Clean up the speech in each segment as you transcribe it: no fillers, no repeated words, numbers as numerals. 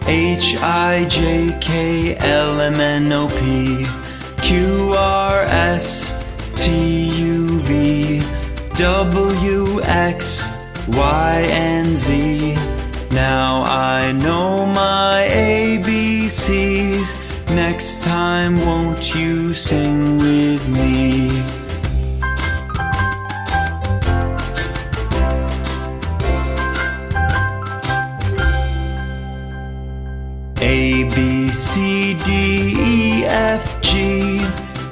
H-I-J-K-L-M-N-O-P Q-R-S-T-U-V W-X-Y-and-Z. Now I know my ABCs. Next time won't you sing with me? A-B-C-D-E-F-G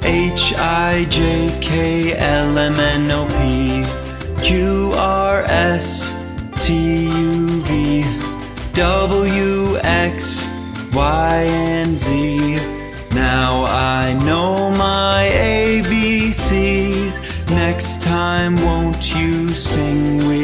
H-I-J-K-L-M-N-O-P Q-R-S-T-U-V W-X-Y-and-Z. Now I know my ABCs. Next time won't you sing with me?